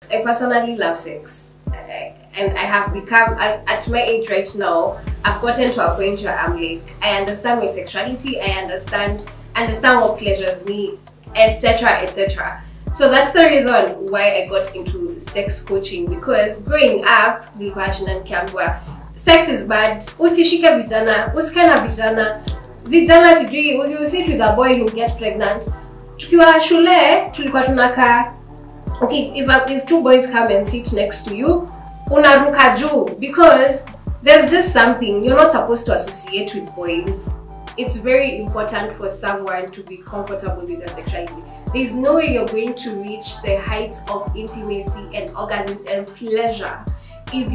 I personally love sex, and I have become, at my age right now, I've gotten to a point where I'm like, I understand my sexuality, I understand what pleasures me, etc, etc. So that's the reason why I got into sex coaching, because growing up, sex is bad, usishike vijana, usikana vijana sijui, if you sit with a boy you'll get pregnant. Tukiwa shule tulikuwa tunakaa, okay, if two boys come and sit next to you, unaruka juu, because there's just something, you're not supposed to associate with boys. It's very important for someone to be comfortable with their sexuality. There's no way you're going to reach the heights of intimacy and orgasms and pleasure if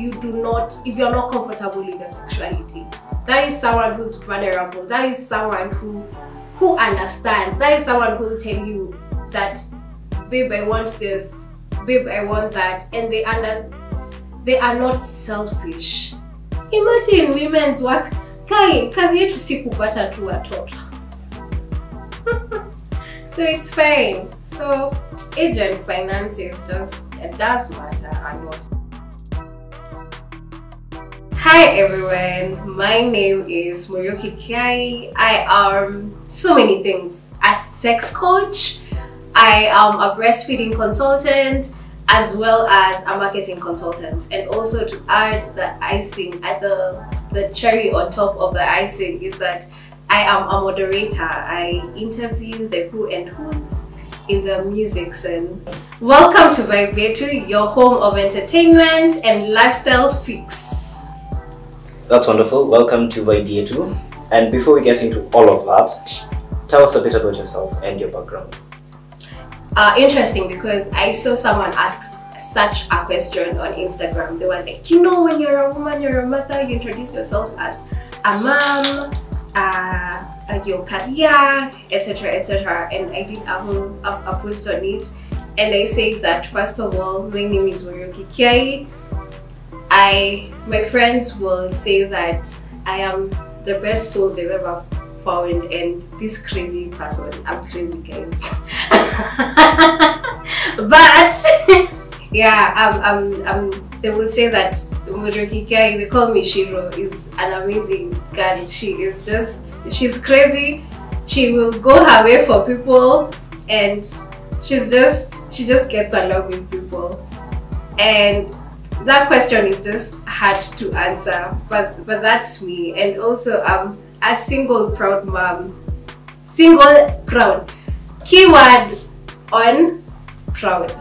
you're not comfortable with your sexuality. That is someone who's vulnerable. That is someone who understands. That is someone who will tell you that, babe, I want this, babe, I want that, and they are not selfish. Imagine women's work. Kazi yetu si kupata tu watoto. So it's fine. So age and finances does matter a lot. Hi everyone, my name is Muriuki Kiai. I am so many things. A sex coach, I am a breastfeeding consultant, as well as a marketing consultant. And also, to add the icing at the cherry on top of the icing, is that I am a moderator. I interview the who and who's in the music scene. Welcome to Yetu, your home of entertainment and lifestyle fix. That's wonderful. Welcome to Yetu. And before we get into all of that, tell us a bit about yourself and your background. Interesting, because I saw someone ask such a question on Instagram. They were like, you know, when you're a woman, you're a mother, you introduce yourself as a mom, your career, etc, etc. And I did a post on it, and I said that, first of all, my name is Muriuki Kiai. My friends will say that I am the best soul they've ever found, and this crazy person. I'm crazy, guys. But yeah, they will say that Muriuki Kiai, they call me Ciru, is an amazing girl. She's crazy. She will go her way for people, and she just gets along with people. And that question is just hard to answer, but that's me. And also, I'm a single proud mom. Single proud. Keyword on proud.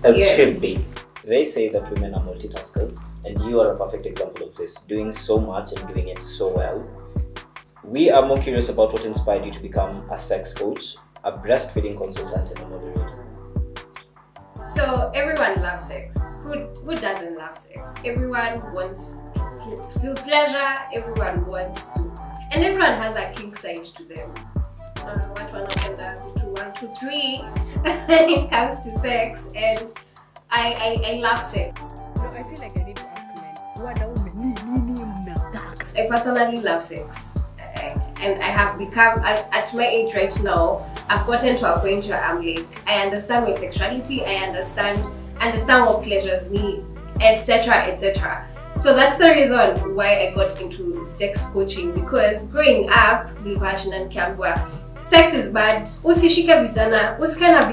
As should be. They say that women are multitaskers, and you are a perfect example of this, doing so much and doing it so well. We are more curious about what inspired you to become a sex coach, a breastfeeding consultant, and a moderator. So everyone loves sex. Who doesn't love sex? Everyone wants to feel pleasure, everyone wants to, and everyone has a kink side to them. What one of them to 1, 2, 3 when it comes to sex, and I love sex. No, I feel like I need to ask men. I personally love sex, and I have become, at my age right now, I've gotten to a point where I'm like, I understand my sexuality, I understand what pleasures me, etc, etc. So that's the reason why I got into sex coaching, because growing up, sex is bad, usishike vijana, usikana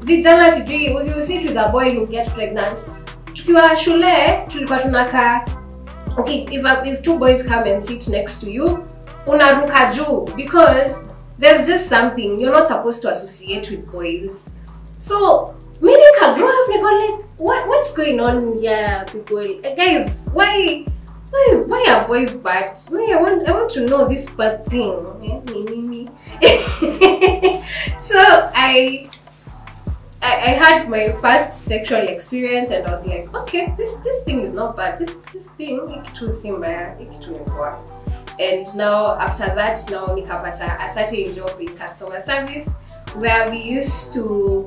vijana sijui, if you sit with a boy you'll get pregnant. Tukiwa shule tulikuwa tunakaa, okay, if two boys come and sit next to you, unaruka juu, because there's just something, you're not supposed to associate with boys. So maybe you can grow up like, what's going on here, people? Guys, why are boys bad? I want to know this bad thing. So I had my first sexual experience, and I was like, okay, this thing is not bad. This thing, and now after that, now nikapata a certain job in customer service, where we used to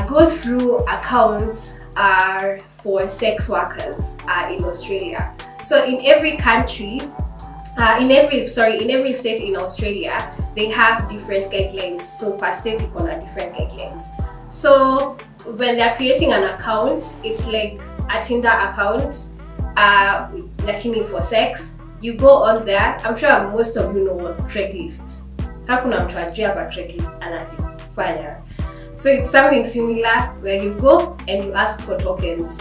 go through accounts for sex workers in Australia. So in every country, in every state in Australia, they have different guidelines. So per state, different guidelines. So when they're creating an account, it's like a Tinder account, lakini for sex. You go on there. I'm sure most of you know what Craigslist. Hakuna mtu ajui hapa Craigslist anajifanya. So it's something similar where you go and you ask for tokens.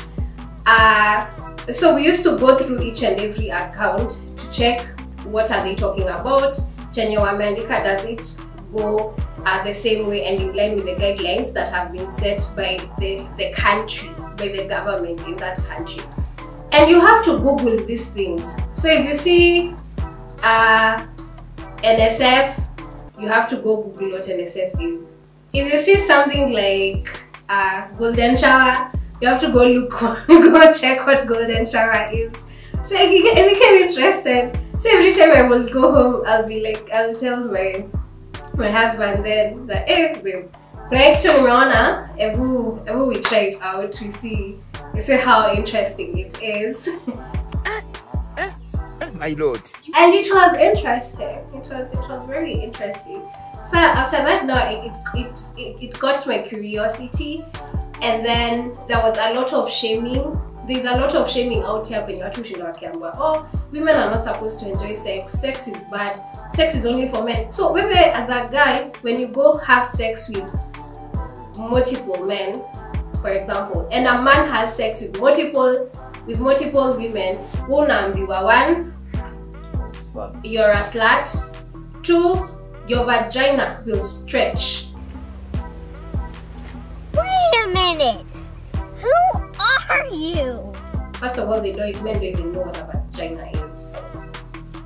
So we used to go through each and every account to check what are they talking about. Chenye wameandika, does it go the same way and in line with the guidelines that have been set by the country, by the government in that country. And you have to Google these things. So if you see NSF, you have to go Google what NSF is. If you see something like golden shower, you have to go look, go check what golden shower is. So I became interested. So every time I will go home, I'll be like, I'll tell my husband then that, hey babe, kuna kitu nimeona, ever we try it out, we see how interesting it is. My lord. And it was interesting. It was very interesting. So after that, now it got my curiosity, and then there was a lot of shaming. There's a lot of shaming out here when you're talking about, oh, women are not supposed to enjoy sex. Sex is bad. Sex is only for men. So maybe as a guy, when you go have sex with multiple men, for example, and a man has sex with multiple women, one, you're a slut. 2, your vagina will stretch. Wait a minute. Who are you? First of all, men don't even know what a vagina is.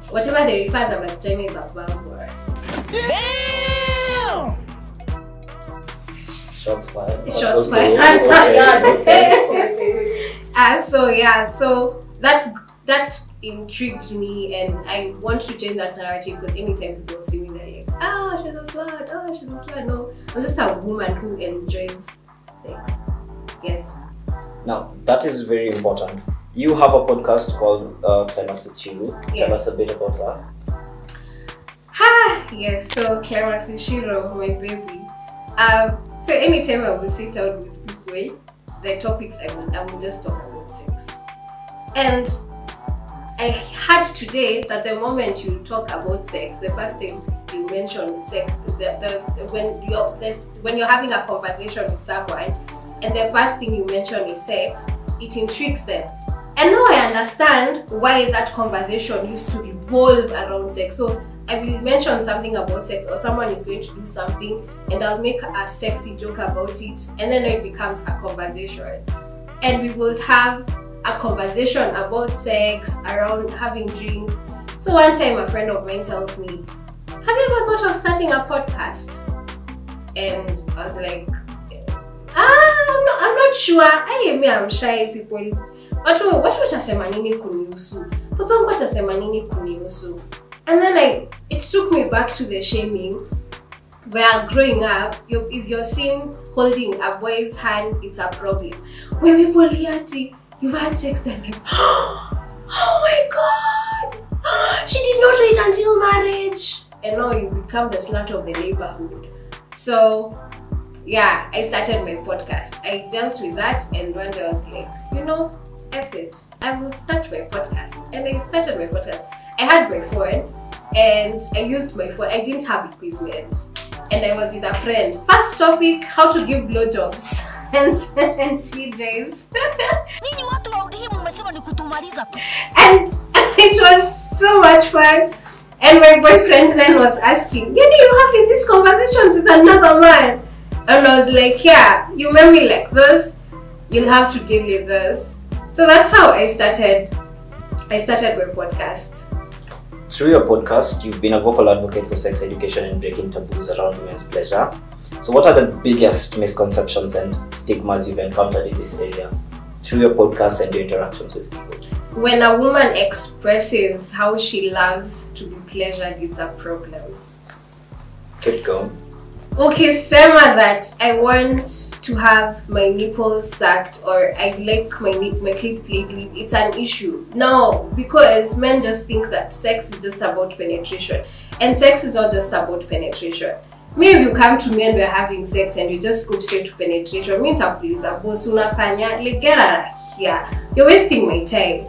Whatever they refer as a vagina is a vulva. Damn! Shots fired. Shots Okay. fired. So that intrigued me, and I want to change that narrative, because anytime people see me, they're like, oh, she's a slut, oh, she's a slut. No, I'm just a woman who enjoys sex. Yes. Now, that is very important. You have a podcast called Climax with Ciru. Yeah. Tell us a bit about that. Yes, so Climax with Ciru, my baby. So anytime I will sit down with people, the topics I will just talk about sex. And I heard today that the moment you talk about sex, the first thing you mention sex, when you're having a conversation with someone, and the first thing you mention is sex, it intrigues them. And now I understand why that conversation used to revolve around sex. So I will mention something about sex, or someone is going to do something, and I'll make a sexy joke about it, and then it becomes a conversation. And we will have a conversation about sex, around having drinks. So one time a friend of mine tells me, have you ever thought of starting a podcast? And I was like, I'm not sure. I'm shy people. What watasema nini kunihusu? Papangu watasema nini kunihusu? And then it took me back to the shaming, where growing up, if you're seen holding a boy's hand, it's a problem. When people hear you've had sex, they're like, oh my god, she did not wait until marriage. And now you become the slut of the neighborhood. So yeah, I started my podcast. I dealt with that, and one day I was like, F it, I will start my podcast. And I started my podcast. I had my phone, and I used my phone. I didn't have equipment, and I was with a friend. First topic, how to give blowjobs and CJs. And it was so much fun. And my boyfriend then was asking, you having these conversations with another man? And I was like, yeah, you met me like this, you'll have to deal with this. So that's how I started my podcast. Through your podcast, you've been a vocal advocate for sex education and breaking taboos around women's pleasure. So what are the biggest misconceptions and stigmas you've encountered in this area through your podcast and your interactions with people? When a woman expresses how she loves to be pleasured, it's a problem. Keep going. Okay, sema that I want to have my nipples sucked, or I like my clit lately, it's an issue. No, because men just think that sex is just about penetration. And sex is not just about penetration. Me, if you come to me and we're having sex and you just go straight to penetration, me nitakuuliza boss unafanya, like get out of here. You're wasting my time.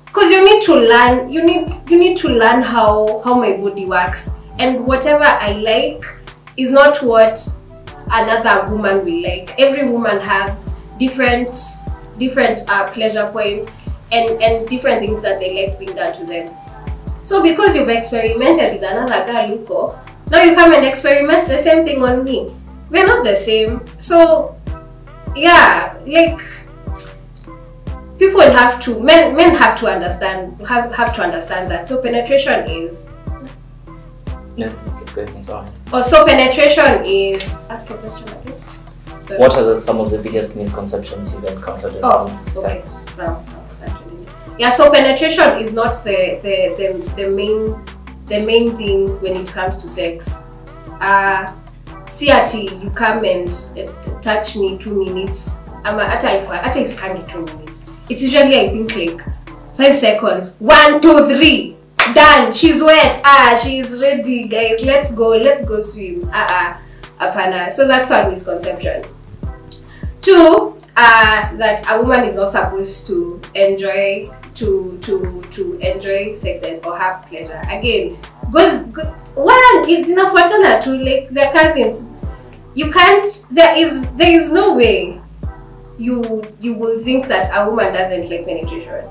Because you need to learn, you need to learn how my body works, and whatever I like is not what another woman will like. Every woman has different pleasure points and different things that they like being done to them. So because you've experimented with another girl, Luko, now you come and experiment the same thing on me. We're not the same. So yeah, like people have to, men have to understand that. So penetration is so penetration is, ask a question again. Sorry. What are some of the biggest misconceptions you've encountered around sex? Yeah, so penetration is not the main thing when it comes to sex. CRT, you come and touch me 2 minutes. After you come in 2 minutes, it's usually I think like 5 seconds. 1, 2, 3, done. She's wet. She's ready, guys. Let's go swim. Apana. So that's one misconception. 2, that a woman is not supposed to enjoy enjoy sex and or have pleasure. Again, one, it's inafuatana to like their cousins. You can't. There is no way you will think that a woman doesn't like penetration.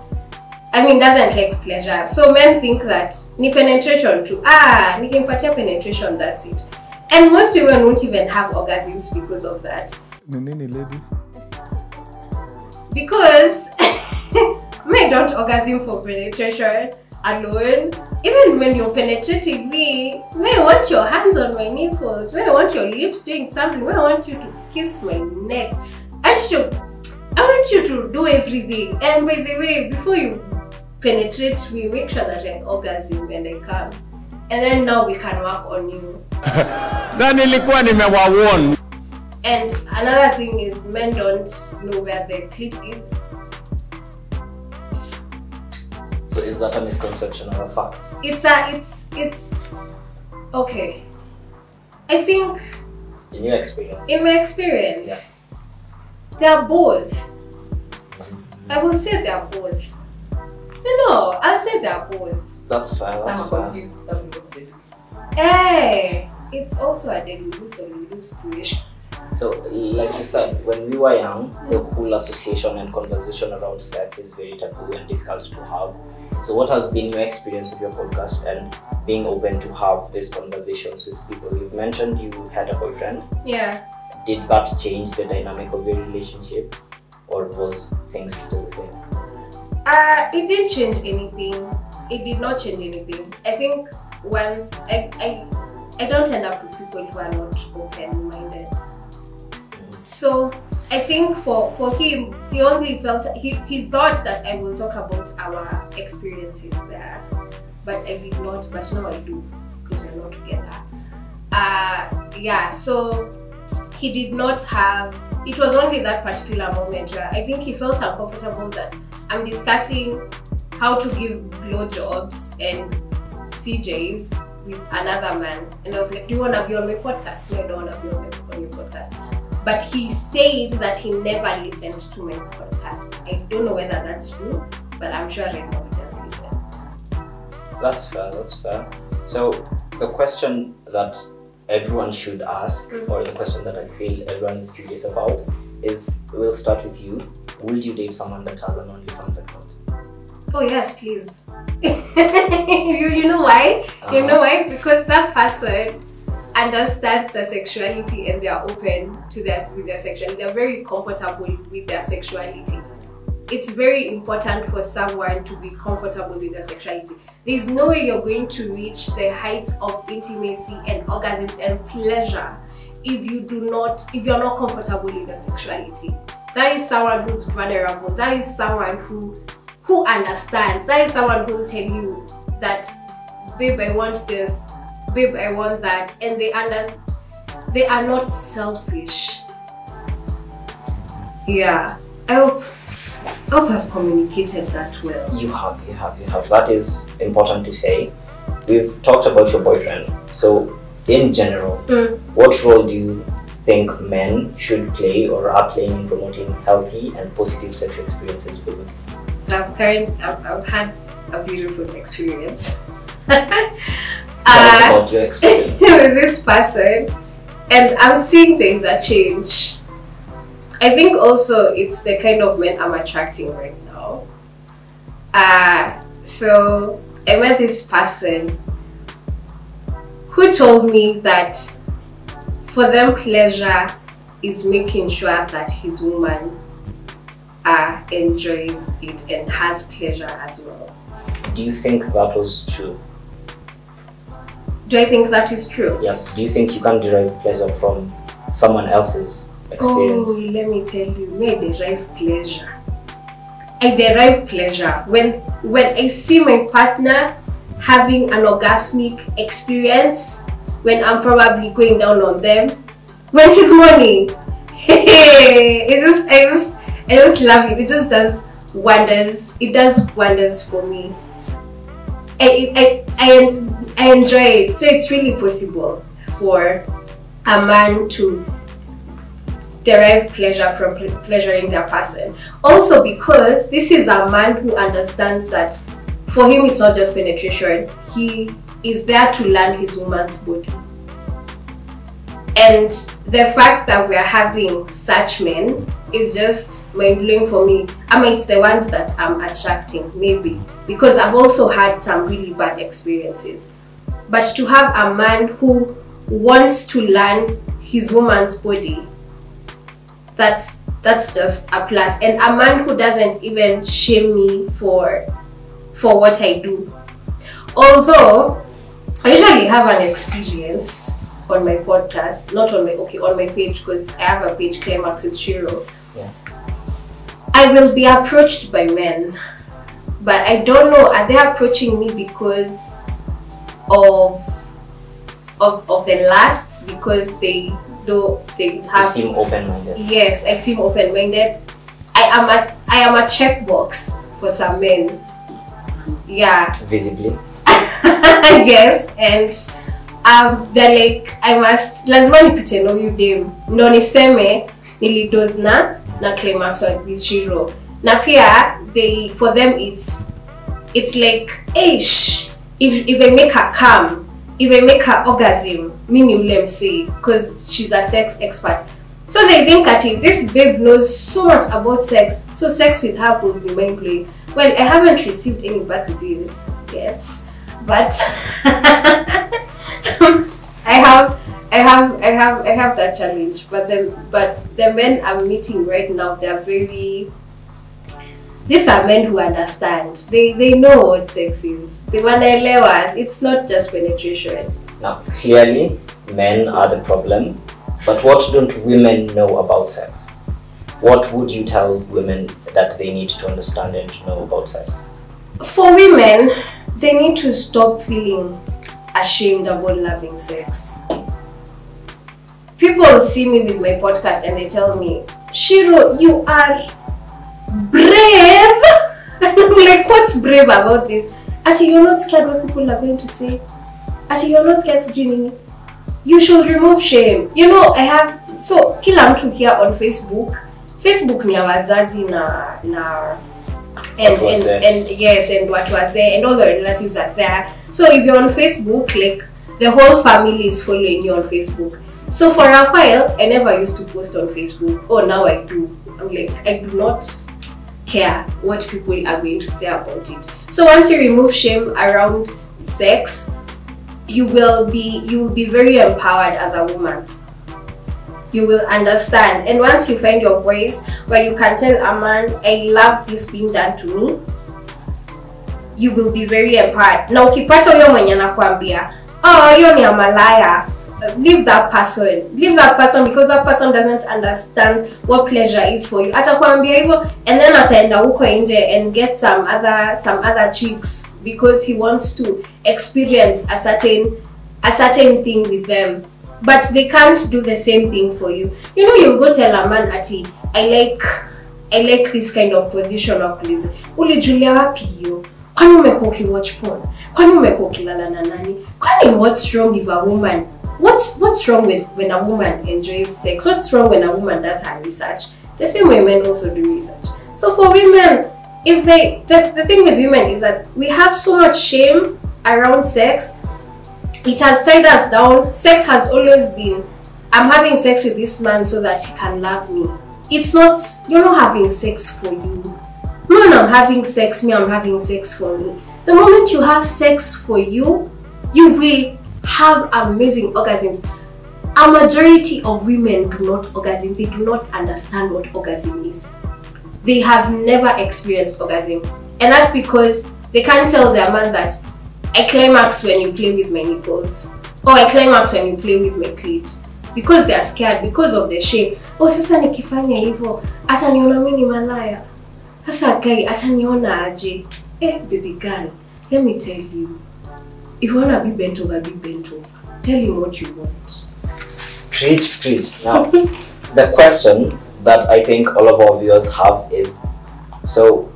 I mean, doesn't like pleasure. So men think that ni penetration too. Nikimpatia penetration, that's it. And most women won't even have orgasms because of that. Ladies? Because men don't orgasm for penetration alone. Even when you're penetrating me, I want your hands on my nipples, I want your lips doing something, I want you to kiss my neck. I want you to do everything. And by the way, before you penetrate me, make sure that I orgasm and I come. And then now we can work on you. And another thing is men don't know where their clit is. So is that a misconception or a fact? It's okay. I think in your experience. In my experience, yes. They are both. I will say they are both. So no, I'll say they are both. That's fair. That's some fair. are confused, some don't get it. Hey, it's also a lose situation. So, like you said, when we were young, the whole association and conversation around sex is very taboo and difficult to have. So, what has been your experience with your podcast and being open to have these conversations with people? You've mentioned you had a boyfriend. Yeah. Did that change the dynamic of your relationship, or was things still the same? It didn't change anything. It did not change anything. I think once I don't end up with people who are not open-minded. So I think for him, he only felt he thought that I will talk about our experiences there, but I did not. But now I do because we're not together. Yeah. So he did not have. It was only that particular moment where I think he felt uncomfortable that I'm discussing how to give blowjobs and CJs with another man, and I was like, "Do you want to be on my podcast?" No, I don't want to be on your podcast. But he said that he never listened to my podcast. I don't know whether that's true, but I'm sure right now he does listen. That's fair, that's fair. So the question that everyone should ask, or the question that I feel everyone is curious about is, we'll start with you. Would you date someone that has an OnlyFans account? Oh yes, please. You know why? You know why? Because that person understands their sexuality and they are open to with their sexuality. They're very comfortable with their sexuality. It's very important for someone to be comfortable with their sexuality. There's no way you're going to reach the heights of intimacy and orgasms and pleasure if you're not comfortable with your sexuality. That is someone who's vulnerable. That is someone who understands. That is someone who will tell you that, babe, I want this, babe, I want that, and they are not selfish. Yeah, I hope I've communicated that well. You have. That is important to say. We've talked about your boyfriend. So in general, what role do you think men should play or are playing in promoting healthy and positive sexual experiences for women? So I've had a beautiful experience. Tell us about your experience. With this person, and I'm seeing things that change. I think also it's the kind of men I'm attracting right now. So I met this person who told me that for them pleasure is making sure that his woman enjoys it and has pleasure as well. Do you think that was true? Do I think that is true? Yes. Do you think you can derive pleasure from someone else's experience? Oh, let me tell you, me I derive pleasure. I derive pleasure when I see my partner having an orgasmic experience, when I'm probably going down on them, when he's moaning. I just love it. It just does wonders. It does wonders for me. I enjoy it. So it's really possible for a man to derive pleasure from pleasuring their person. Also because this is a man who understands that for him it's not just penetration. He is there to learn his woman's body. And the fact that we are having such men is just mind-blowing for me. I mean, it's the ones that I'm attracting, maybe, because I've also had some really bad experiences. But to have a man who wants to learn his woman's body, that's just a plus. And a man who doesn't even shame me for what I do. Although I usually have an experience on my podcast, not on my page, because I have a page, Climax with Ciru. Yeah. I will be approached by men, but I don't know, are they approaching me because of the lust, because they have, you seem open-minded. Yes, I seem open-minded. I am a checkbox for some men. Yeah. Visibly. Yes, and they're like, lazima nipite na huyu dem ndo niseme nilidoze na Climax with Ciru. Na pia for them it's like, if I make her come, if I make her orgasm, mimi ule msee, because she's a sex expert. So they think that if this babe knows so much about sex, so sex with her will be mind-blowing. Well, I haven't received any bad reviews yet, but I have that challenge. But the men I'm meeting right now, these are men who understand. They know what sex is. They wanaelewa. It's not just penetration. Now, clearly, men are the problem. But what don't women know about sex? What would you tell women that they need to understand and know about sex? For women, they need to stop feeling ashamed about loving sex. People see me with my podcast and they tell me, Ciru, you are brave. And I'm like, what's brave about this? Ati, you're not scared what people are going to say. Ati, you're not scared to do. You should remove shame. You know, so kila mtu here on Facebook ni ya wazazi and watu wazee and all the relatives are there. So if you're on Facebook, like the whole family is following you on Facebook. So for a while, I never used to post on Facebook. Oh, now I do. I'm like, I do not care what people are going to say about it. So once you remove shame around sex, you will be very empowered as a woman. You will understand, and once you find your voice where you can tell a man, I love this being done to me, you will be very empowered. Now ukipata huyo mwenye anakuambia, oh, hiyo ni malaya, leave that person because that person doesn't understand what pleasure is for you. Atakwambia hivyo, and then ataenda huko nje and get some other chicks because he wants to experience a certain thing with them, but they can't do the same thing for you. You know, you go tell a man, ati, I like this kind of position of please. Ulijulia wapi hiyo? Kwani umekuwa watch porn? Kwani umekuwa kilala na nani? Kwani what's wrong if a woman what's wrong with when a woman enjoys sex? What's wrong when a woman does her research? The same way men also do research. So for women, if the thing with women is that we have so much shame around sex. It has tied us down. Sex has always been, I'm having sex with this man so that he can love me. It's not, you're not having sex for you. Man, I'm having sex, me, I'm having sex for me. The moment you have sex for you, you will have amazing orgasms. A majority of women do not orgasm. They do not understand what orgasm is. They have never experienced orgasm. And that's because they can't tell their man that I climax when you play with my nipples, or I climax when you play with my clit, because they are scared, because of the shame. Oh, sasa nikifanya hivyo ataniona mimi ni malaya. Sasa guy ataniona aje? Baby girl, let me tell you, if you wanna be bent over, be bent over. Tell him what you want. Preach. Now, the question that I think all of our viewers have is, so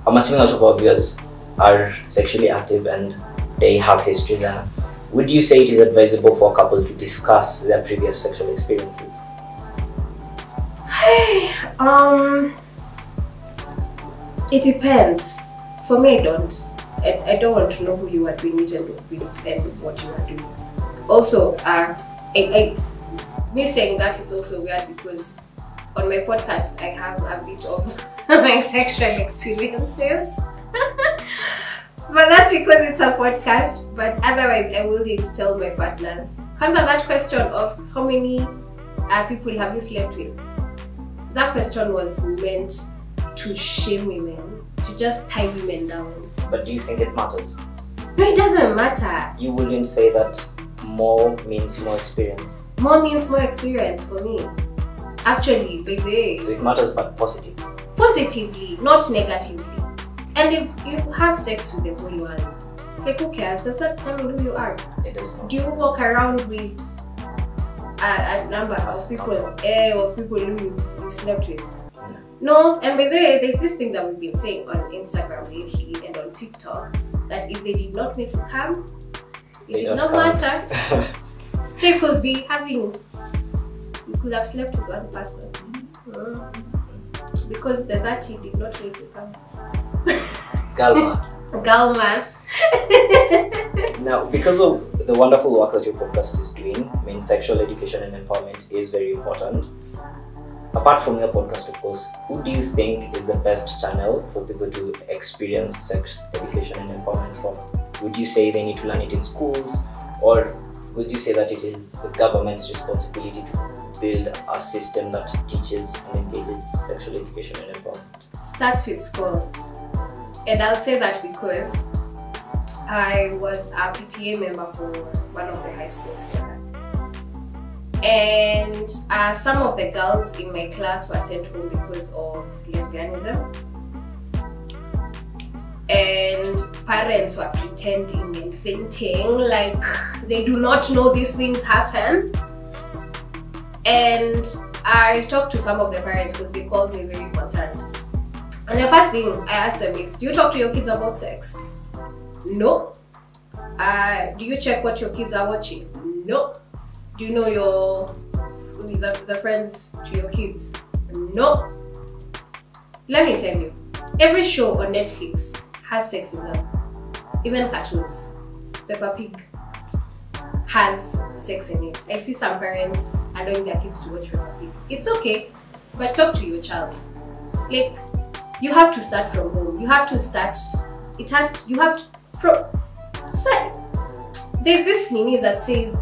I'm assuming a lot of our viewers are sexually active and they have history there. Would you say it is advisable for a couple to discuss their previous sexual experiences? It depends. For me, I don't. I don't want to know who you are doing it and what you are doing. Also, me saying that is also weird because on my podcast I have a bit of my sexual experiences. But that's because it's a podcast. But otherwise, I will need to tell my partners. Comes on that question of how many people have you slept with? That question was meant to shame women, to just tie women down. But do you think it matters? No, it doesn't matter. You wouldn't say that more means more experience? More means more experience for me. Actually, baby. So it matters, but positively? Positively, not negatively. And if you have sex with the whole world, like who cares? Does that tell me who you are? It does not. Do you walk around with a number of people who you've slept with? No, and by the way, there's this thing that we've been saying on Instagram lately and on TikTok, that if they did not make you come, it did not matter. So you could be having, you could have slept with one person. Because the 30 did not make you come. Girl math. Now, because of the wonderful work that your podcast is doing, I mean, sexual education and empowerment is very important. Apart from your podcast, of course, who do you think is the best channel for people to experience sex education and empowerment from? Would you say they need to learn it in schools, or would you say that it is the government's responsibility to build a system that teaches and engages sexual education and empowerment? Starts with school. And I'll say that because I was a PTA member for one of the high schools here. And some of the girls in my class were sent home because of lesbianism. And parents were pretending and fainting like they do not know these things happen. And I talked to some of the parents because they called me very concerned. And the first thing I asked them is, do you talk to your kids about sex? No. Do you check what your kids are watching? No. Do you know the friends to your kids? No. Let me tell you, every show on Netflix has sex in them. Even cartoons. Peppa Pig has sex in it. I see some parents allowing their kids to watch Peppa Pig. It's okay, but talk to your child. Like, you have to start from home. You have to start. There's this nini that says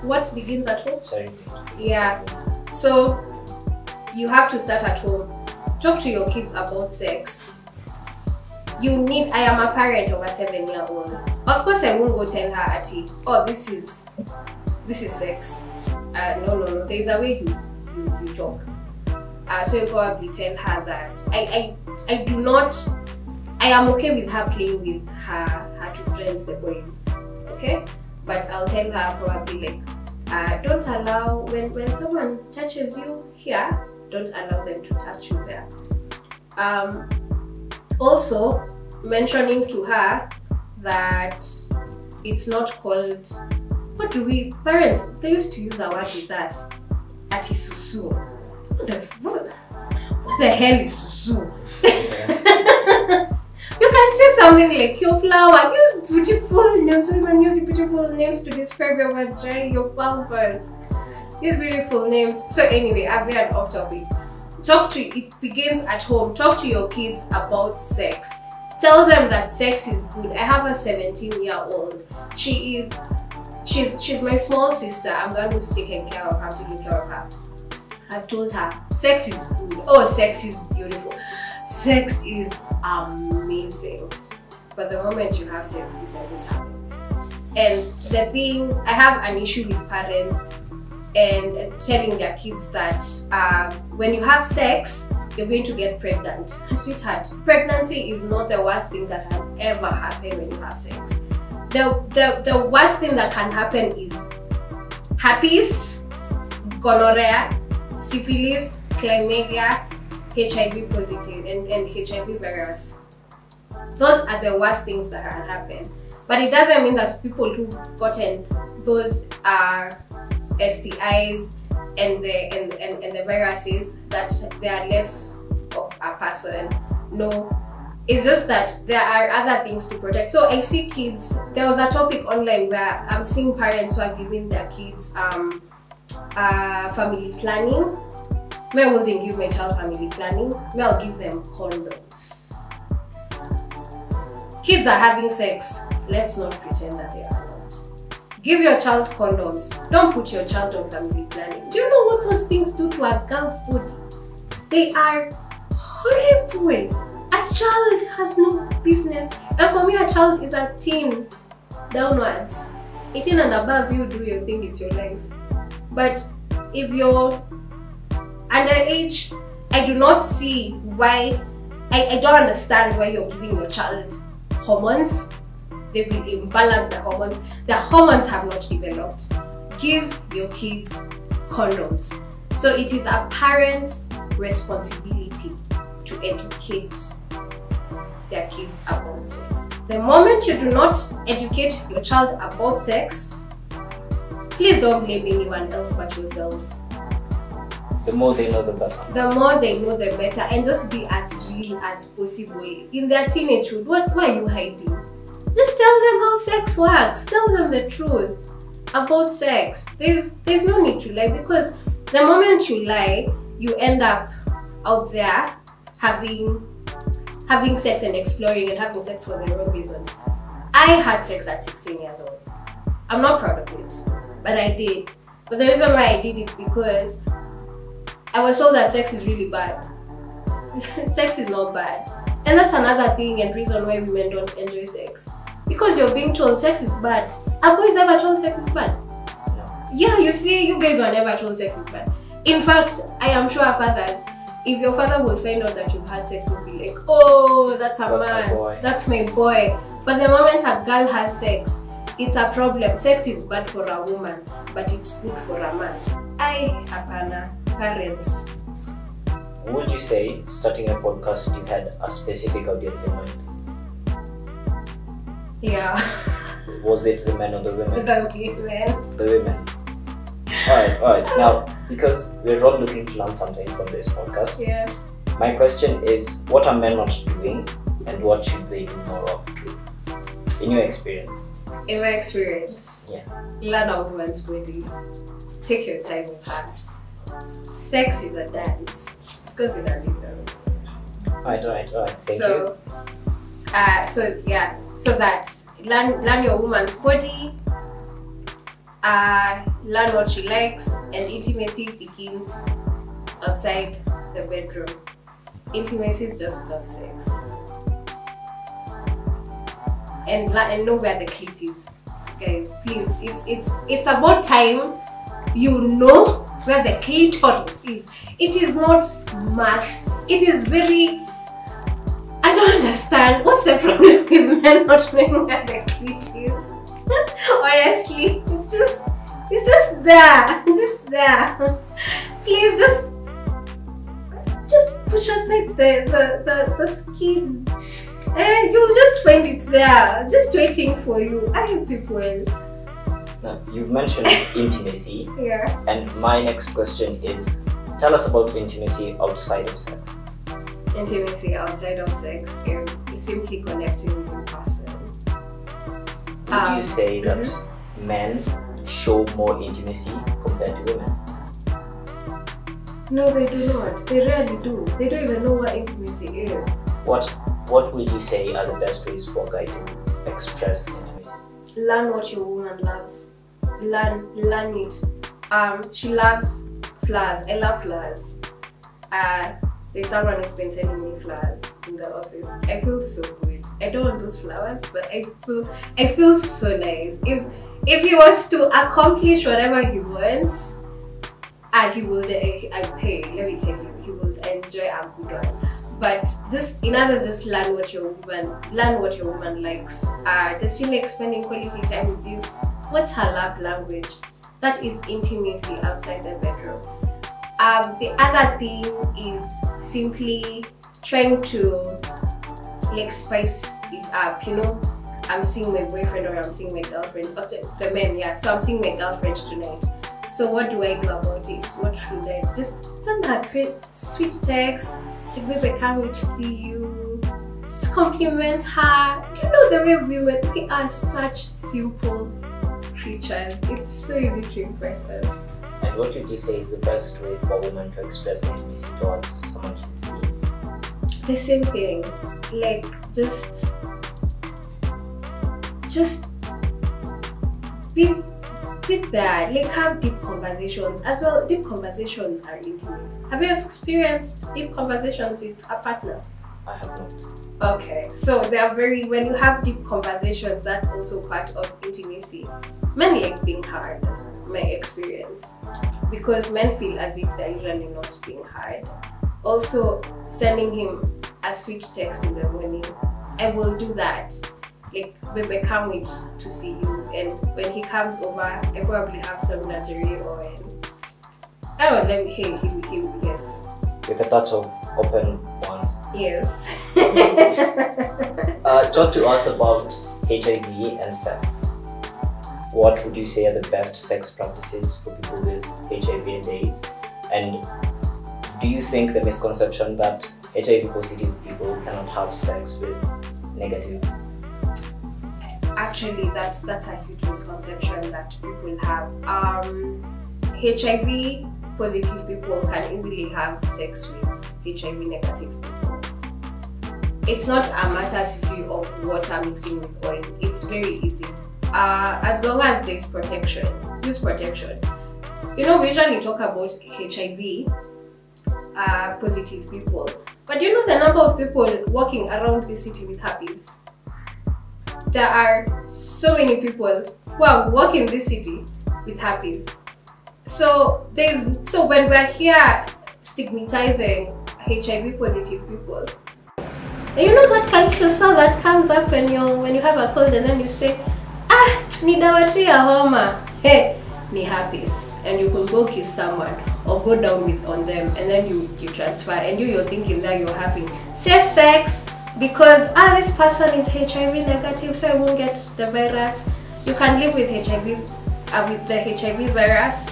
what begins at home? Sorry. Yeah. So you have to start at home. Talk to your kids about sex. I am a parent of a 7-year-old. Of course I won't go tell her oh, this is sex. No. There's a way you talk. So you'll probably tell her that I am okay with her playing with her two friends, the boys. Okay? But I'll tell her probably like, don't allow, when someone touches you here, don't allow them to touch you there. Also, mentioning to her that it's not called what do we parents? They used to use a word with us. Ati susu. What the hell is susu? You can say something like your flower. Use beautiful names. Women use beautiful names to describe your vagina, your vulvas. Use beautiful names. So anyway, I've been off topic. It begins at home. Talk to your kids about sex. Tell them that sex is good. I have a 17-year-old. She's my small sister. I'm going to take care of her, taking care of her. I've told her sex is good. Oh, sex is beautiful. Sex is amazing. But the moment you have sex, this happens. And the thing, I have an issue with parents and telling their kids that when you have sex, you're going to get pregnant. Sweetheart, pregnancy is not the worst thing that can ever happen when you have sex. The worst thing that can happen is herpes, gonorrhea, syphilis, chlamydia, HIV positive, and HIV virus. Those are the worst things that can happen. But it doesn't mean that people who've gotten those STIs and the viruses that they are less of a person. No, it's just that there are other things to protect. So I see kids. There was a topic online where I'm seeing parents who are giving their kids family planning. I wouldn't give my child family planning. I'll give them condoms. Kids are having sex. Let's not pretend that they are not. Give your child condoms. Don't put your child on family planning. Do you know what those things do to a girl's body? They are horrible. A child has no business. And for me, a child is a teen downwards. 18 and above, you do your thing, it's your life. But if you're underage, I do not see why. I don't understand why you're giving your child hormones. They will imbalance the hormones. The hormones have not developed. Give your kids condoms. So it is a parent's responsibility to educate their kids about sex. The moment you do not educate your child about sex, please don't blame anyone else but yourself. The more they know, the better. The more they know, the better. And just be as real as possible. In their teenagehood, what are you hiding? Just tell them how sex works. Tell them the truth about sex. There's no need to lie, because the moment you lie, you end up out there having sex and exploring and having sex for the wrong reasons. I had sex at 16 years old. I'm not proud of it, but I did. But the reason why I did it because I was told that sex is really bad. Sex is not bad. And that's another thing and reason why women don't enjoy sex. Because you're being told sex is bad. Are boys ever told sex is bad? No. Yeah, you see, you guys were never told sex is bad. In fact, I am sure fathers, if your father would find out that you've had sex, he'll be like, oh, that's a man. That's my boy. But the moment a girl has sex, it's a problem. Sex is bad for a woman, but it's good for a man. Parents. Would you say, starting a podcast, you had a specific audience in mind? Yeah. Was it the men or the women? The women. The women. Alright. Now, because we're all looking to learn something from this podcast, Yeah. my question is, what are men not doing and what should they do more of? In your experience? In my experience, Yeah. learn a woman's body. Take your time with her. Sex is a dance. Goes in a rhythm. Alright. Thank you. So that learn your woman's body, learn what she likes, and intimacy begins outside the bedroom. Intimacy is just not sex. And know where the clit is, guys. Please, it's about time you know where the clitoris is. It is not math. It is very. I don't understand. What's the problem with men not knowing where the clit is? Honestly, it's just there. Just there. Please just push aside the skin. You'll just find it there, just waiting for you. I people. Now, you've mentioned intimacy, Yeah. and my next question is, tell us about intimacy outside of sex. Intimacy outside of sex is simply connecting with a person. Would you say that men show more intimacy compared to women? No, they do not. They rarely do. They don't even know what intimacy is. What would you say are the best ways for a guy to express intimacy? Learn what your woman loves. Learn it. She loves flowers. I love flowers. There's someone who's been sending me flowers in the office. I feel so good. I don't want those flowers, but I feel so nice. If he was to accomplish whatever he wants, he will. I pay. Let me tell you, he will enjoy a good one. But just in others, just learn what your woman likes. Does she like spending quality time with you? What's her love language? That is intimacy outside the bedroom. The other thing is simply trying to like spice it up. You know, I'm seeing my boyfriend or I'm seeing my girlfriend. The men, yeah. So I'm seeing my girlfriend tonight. So what do I do about it? What should I just send her great sweet text? Like, babe, I can't wait to see you. Just compliment her. Do you know the way women, we are such simple creatures. It's so easy to impress us. And what would you say is the best way for a woman to express intimacy towards someone she's seeing? The same thing. Like just be there. Like have deep conversations as well. Deep conversations are intimate. Have you experienced deep conversations with a partner? I have not. Okay, so they are when you have deep conversations, that's also part of intimacy. Men like being heard, my experience, because men feel as if they're usually not being heard. Also, sending him a sweet text in the morning, I will do that. Like, babe, I can't wait to see you. And when he comes over, I probably have some lingerie or yes. With a touch of open ones. Yes. Talk to us about HIV and sex. What would you say are the best sex practices for people with HIV and AIDS? And do you think the misconception that HIV positive people cannot have sex with negative? Actually, that's a huge misconception that people have. HIV positive people can easily have sex with HIV negative people. It's not a matter simply of water mixing with oil. It's very easy. As long as there's protection, use protection. You know, we usually talk about HIV positive people, but do you know the number of people walking around the city with herpes? There are so many people who are walking this city with herpes. So when we're here stigmatizing HIV positive people, you know that cultural sound that comes up when you have a cold and then you say, ni dawa tu ya homa, hey, ni herpes, and you could go kiss someone or go down on them, and then you transfer, and you're thinking that you're having safe sex because this person is HIV negative, so I won't get the virus. You can live with HIV, with the HIV virus.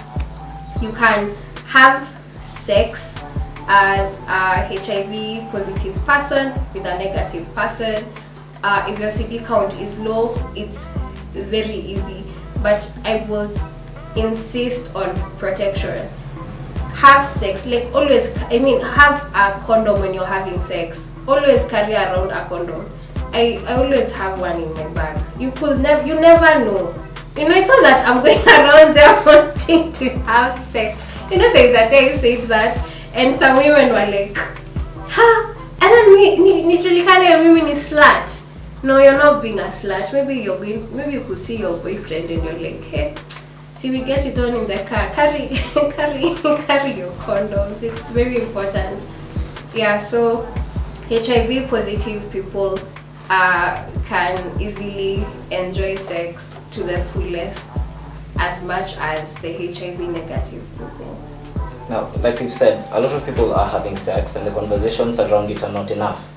You can have sex as a HIV positive person with a negative person. If your CD count is low, it's very easy, but I will insist on protection. Have sex, like always, have a condom when you're having sex. Always carry around a condom. I always have one in my bag. You never know. You know, it's not that I'm going around there wanting to have sex. You know, there's a day I said that, and some women were like, and then ni julikane mimi ni slut. No, you're not being a slut. Maybe you could see your boyfriend and you're like, hey, see, we get it on in the car. Carry your condoms. It's very important. Yeah, so HIV positive people can easily enjoy sex to the fullest as much as the HIV negative people. Now, like we've said, a lot of people are having sex and the conversations around it are not enough.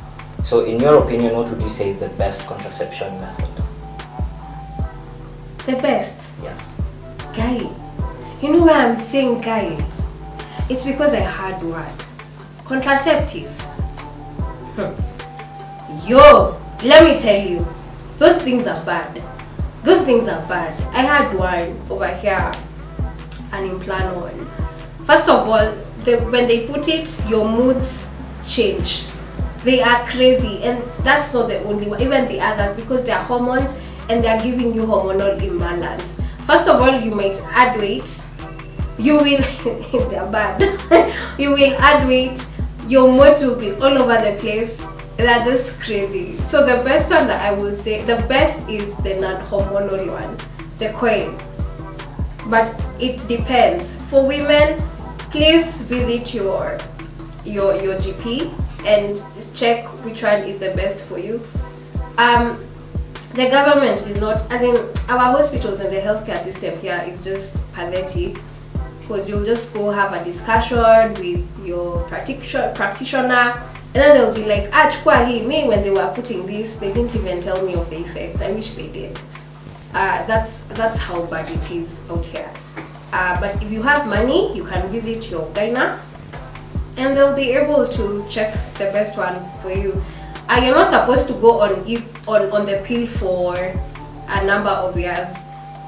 So in your opinion, what would you say is the best contraception method? The best? Yes. guy, you know why I'm saying guy? It's because I had one. Contraceptive. Yo, let me tell you, those things are bad. Those things are bad. I had one over here, an implant one. First of all, when they put it, your moods change. They are crazy, and that's not the only one. Even the others, because they are hormones and they are giving you hormonal imbalance. First of all, you might add weight. You will, they are bad. You will add weight. Your moods will be all over the place. They're just crazy. So the best one that I will say, the best is the non-hormonal one, the coil. But it depends. For women, please visit your GP and check which one is the best for you. The government is not, as in our hospitals and the healthcare system here is just pathetic, because you'll just go have a discussion with your practitioner, and then they'll be like, ah, chukua hii, me, when they were putting this, they didn't even tell me of the effects. I wish they did. That's how bad it is out here. But if you have money, you can visit your gyna, and they'll be able to check the best one for you. You're not supposed to go on the pill for a number of years.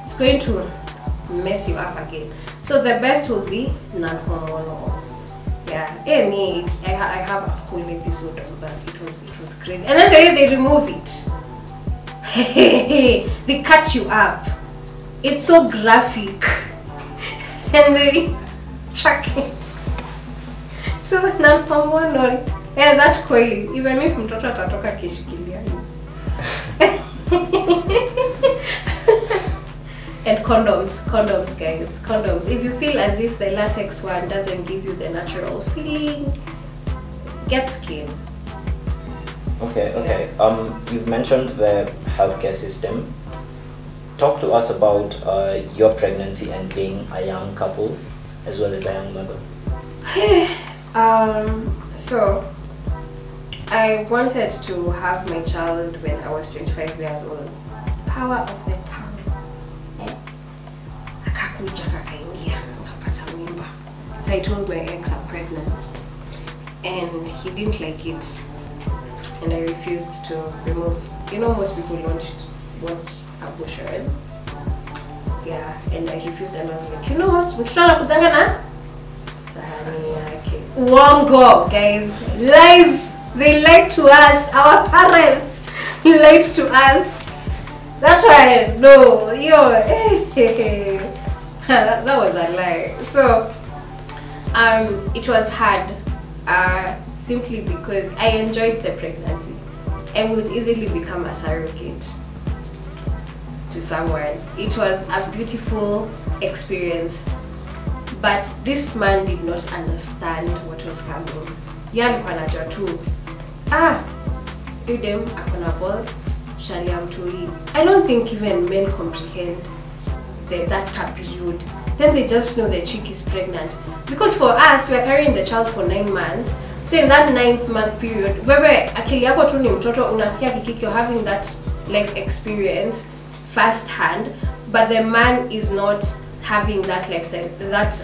It's going to mess you up again. So the best will be non-hormonal. Yeah, I have a whole episode of that. It was crazy. And then they remove it. They cut you up. It's so graphic. And they chuck it. So non-hormonal. Yeah, that coil. Even if mtoto atatoka kishikilia. And condoms guys, condoms. If you feel as if the latex one doesn't give you the natural feeling, get skin. Okay. You've mentioned the healthcare system. Talk to us about your pregnancy and being a young couple as well as a young mother. So I wanted to have my child when I was 25 years old. Power of the tongue. So I told my ex I'm pregnant, and he didn't like it, and I refused to remove. You know, most people don't want abortion. Yeah, and I refused, and I was like, you know what? Wongo, guys, lies. They lied to us. Our parents lied to us. That's why no, that was a lie. So it was hard, simply because I enjoyed the pregnancy. I would easily become a surrogate to someone. It was a beautiful experience, but this man did not understand what was coming. Yeye alikuwa tu dem akona ball shali amtoi. I don't think even men comprehend that period. Then they just know the chick is pregnant, because for us we are carrying the child for 9 months. So in that 9th month period, wewe akili yako tu ni mtoto, unasikia kikiki, you're having that life experience first hand, but the man is not having that lifestyle, that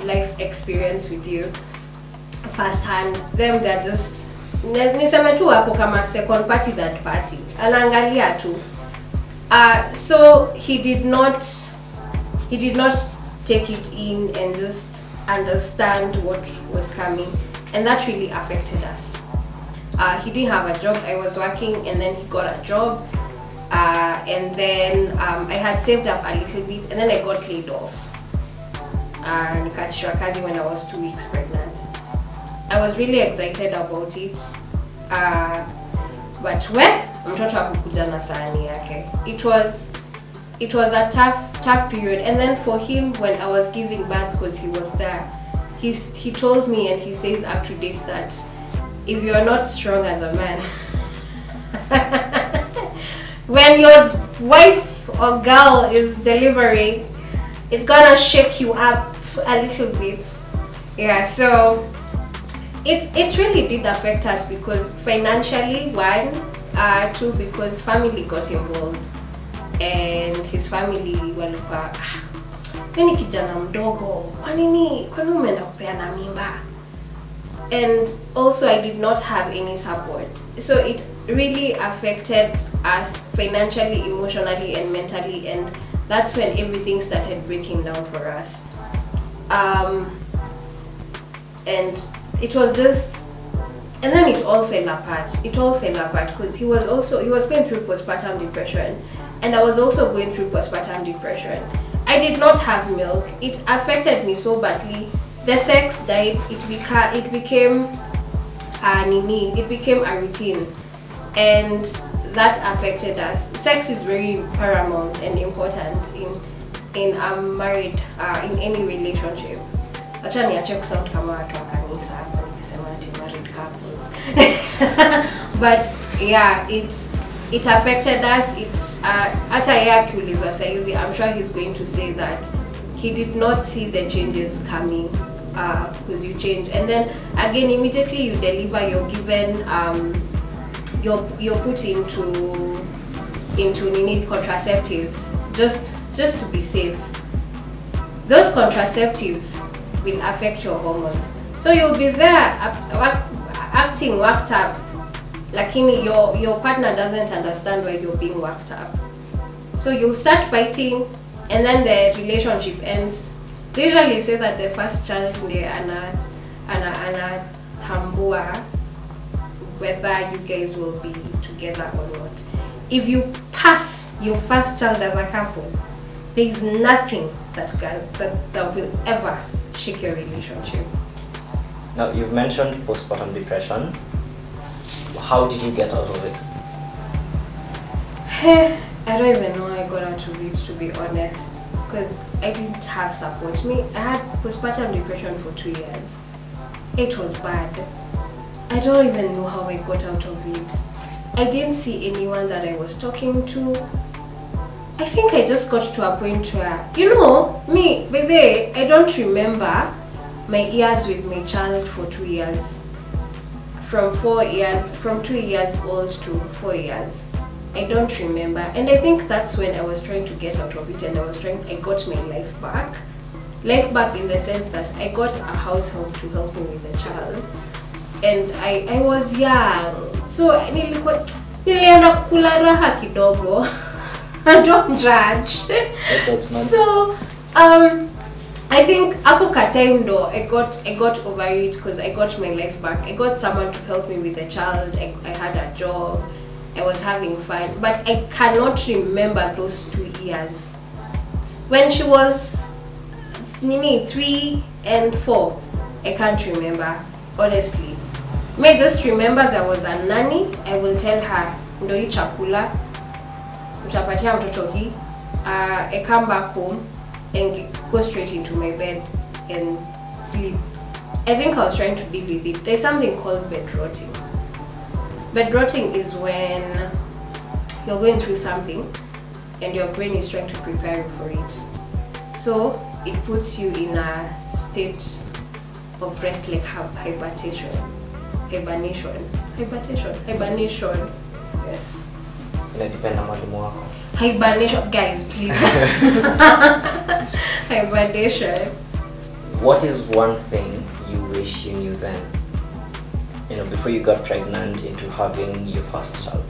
life experience with you first hand. Them they're just niseme tu hapo kama second party, that party anaangalia tu. So he did not take it in and just understand what was coming, and that really affected us. He didn't have a job. I was working, and then he got a job, and then I had saved up a little bit, and then I got laid off. Nikachishwa kazi when I was 2 weeks pregnant. I was really excited about it, but mtoto hakukuja na sahani yake. It was a tough period. And then for him, when I was giving birth, because he was there, he told me, and he says up to date, that if you are not strong as a man, when your wife or girl is delivering, it's gonna shake you up a little bit. Yeah, so it really did affect us, because financially, 1, 2, because family got involved, and his family Mimi kijana mdogo. Kwa nini umeenda kupeana mimba? And also I did not have any support. So it really affected us financially, emotionally and mentally, and that's when everything started breaking down for us. And it was just, and then it all fell apart. It all fell apart because he was going through postpartum depression, and I was also going through postpartum depression. I did not have milk. It affected me so badly. The sex died. It became a routine, and that affected us. Sex is very paramount and important in a married in any relationship. Acha niache kusound kama watu wa kanisa hapa nikisema ati married couples. But yeah, it affected us. Hata yeye akiulizwa saizi, I'm sure he's going to say that he did not see the changes coming because you change, and then again immediately you deliver, you're given you're put into contraceptives just to be safe. Those contraceptives will affect your hormones, so you'll be there acting worked up, lakini your partner doesn't understand why you're being worked up, so you'll start fighting, and then the relationship ends. They usually say that the first child ana tambua whether you guys will be together or not. If you pass your first child as a couple, there is nothing that will ever shake your relationship. Now, you've mentioned postpartum depression. How did you get out of it? I don't even know how I got out of it, to be honest, because I didn't have support. I had postpartum depression for 2 years. It was bad. I don't even know how I got out of it. I didn't see anyone that I was talking to. I think I just got to a point where, me, baby, I don't remember my years with my child for 2 years. From 2 years old to 4 years. I don't remember. And I think that's when I was trying to get out of it, and I got my life back. Life back in the sense that I got a household to help me with the child. And I was young. So nilienda kukula raha kidogo. Don't judge. So I think ako time though I got over it because I got my life back. I got someone to help me with the child. I had a job. I was having fun, but I cannot remember those 2 years. When she was 3 and 4, I can't remember, honestly. May just remember there was a nanny. I will tell her, ndo hii chakula, utapatia mtoto hii. I come back home and go straight into my bed and sleep. I think I was trying to deal with it. There's something called bed rotting. Bed rotting is when you're going through something and your brain is trying to prepare you for it. So it puts you in a state of rest, like hibernation. Yes. Hibernation, guys, please. Hibernation. What is one thing you wish you knew then? Before you got pregnant into having your first child,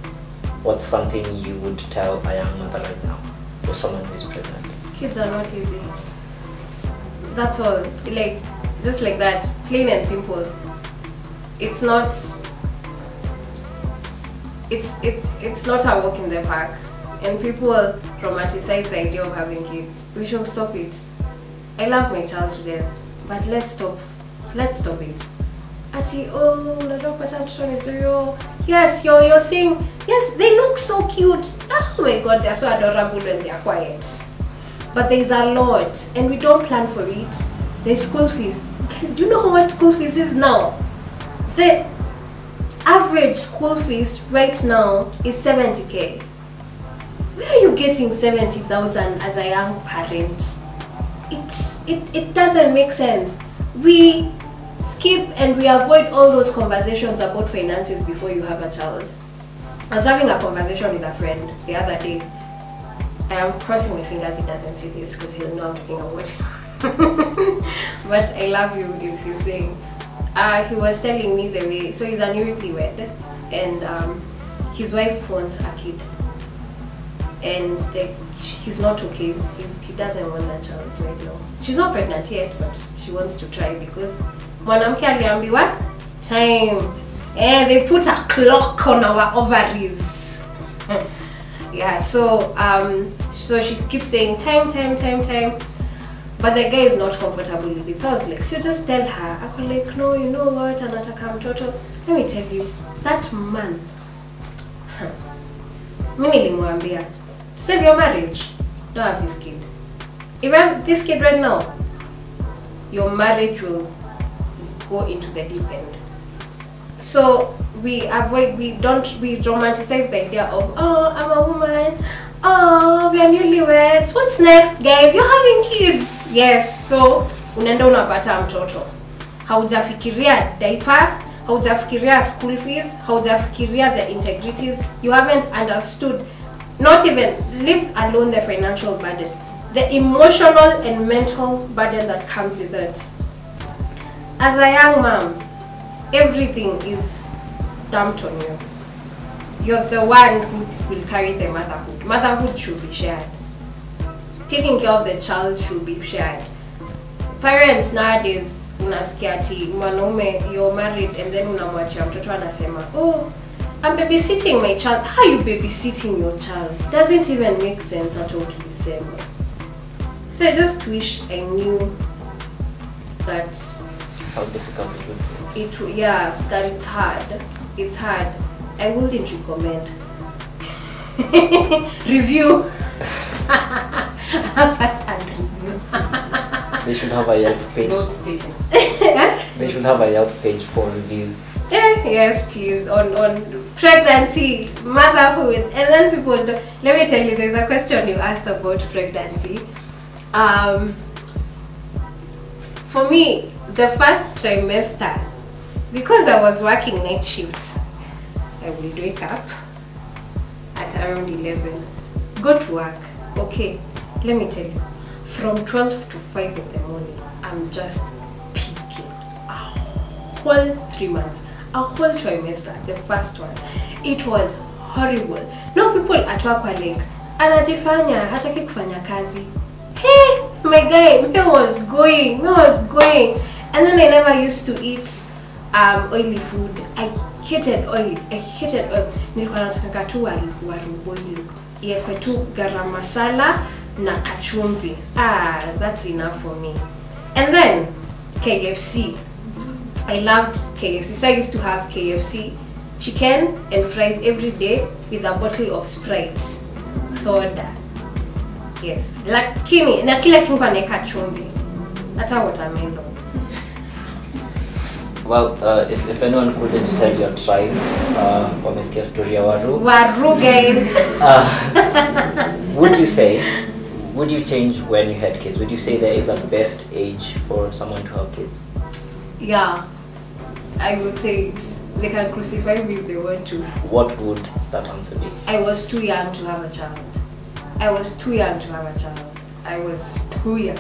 what's something you would tell a young mother right now, or someone who is pregnant? Kids are not easy. That's all. Just like that, plain and simple. It's not. It's not a walk in the park, and people romanticize the idea of having kids. We should stop it. I love my child to death, but let's stop it. Ati, yes, you're saying, yes, they look so cute. Oh my god, they're so adorable when they're quiet. But there's a lot, and we don't plan for it. There's school fees. Guys, do you know how much school fees is now? The average school fees right now is 70k. Where are you getting 70,000 as a young parent? It doesn't make sense. We skip and we avoid all those conversations about finances before you have a child. I was having a conversation with a friend the other day, I am crossing my fingers he doesn't see this because he'll know I'm talking about him. But I love you if you sing. He was telling me the way, so he's a newlywed and his wife wants a kid and he's not okay. He doesn't want that child right now. She's not pregnant yet, but she wants to try because mwanamke aliambiwa time. They put a clock on our ovaries. Yeah, so she keeps saying time. But the guy is not comfortable with it. So I was like, so just tell her. I was like, no, you know what, anataka mtoto. Let me tell you, that man. Mimi nilimwambia, to save your marriage, don't have this kid. If you have this kid right now, your marriage will go into the deep end. So we romanticize the idea of, oh, I'm a woman, oh, we are newlyweds, what's next guys, you're having kids. Yes, so unaenda unapata mtoto. Haujafikiria diaper, haujafikiria school fees, haujafikiria the integrities. You haven't understood, not even, leave alone the financial burden, the emotional and mental burden that comes with it. As a young mom, everything is dumped on you. You're the one who will carry the motherhood. Motherhood should be shared. Taking care of the child should be shared. Parents nowadays, unasikia ati mwanaume, you're married and then unamwachia mtoto anasema, oh, I'm babysitting my child. How are you babysitting your child? Doesn't even make sense at all. So I just wish I knew that how difficult it would be. Yeah, that it's hard. It's hard. I wouldn't recommend. Review. First hand review. They should have a Yelp page. Notes taken. They should have a Yelp page for reviews. Yes, please. On pregnancy, motherhood, and then people. Let me tell you, there's a question you asked about pregnancy. For me, the first trimester, because I was working night shifts, I would wake up at around 11, go to work. Okay, let me tell you, from 12 to 5 in the morning, I'm just peaking. A whole 3 months, a whole trimester, the first one. It was horrible. No, people at work were like, anajifanya, hataki kufanya kazi. Hey, my guy, me was going. And then I never used to eat oily food. I hated oil. Nilikuwa nataka tu waruboilo. Iekwe tu garam masala na kachumvi. That's enough for me. And then KFC. I loved KFC. So I used to have KFC chicken and fries every day with a bottle of Sprite. Soda. Yes. Lakini na kila kitu naeka chumvi. Hata watermelon. Well, if anyone couldn't tell your tribe, wamesikia story ya Waru, guys. would you change when you had kids? Would you say there is a best age for someone to have kids? Yeah, I would say they can crucify me if they want to. What would that answer be? I was too young to have a child. I was too young.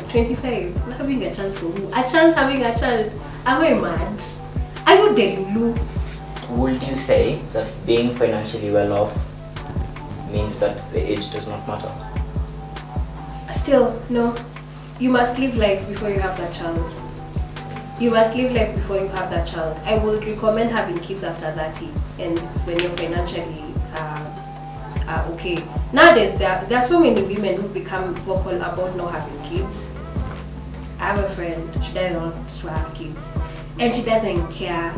25. Having a child for who? A child having a child. Am I mad? Are you delulu? Would you say that being financially well off means that the age does not matter? Still, no. You must live life before you have that child. I would recommend having kids after 30 and when you're financially okay. Nowadays, there are so many women who become vocal about not having kids. I have a friend, she doesn't want to have kids. And she doesn't care.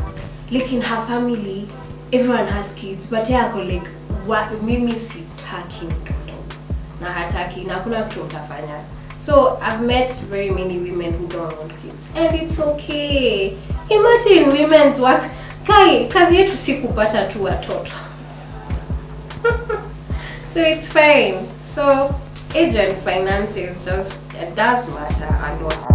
Like in her family, everyone has kids. But yeah, like, what mimi sitaki mtoto. Na hataki, na kuna kitu utafanya. So I've met very many women who don't want kids. And it's okay. Imagine women's work. Kazi yetu si kupata tu watoto. So it's fine. So age and finances does matter a lot.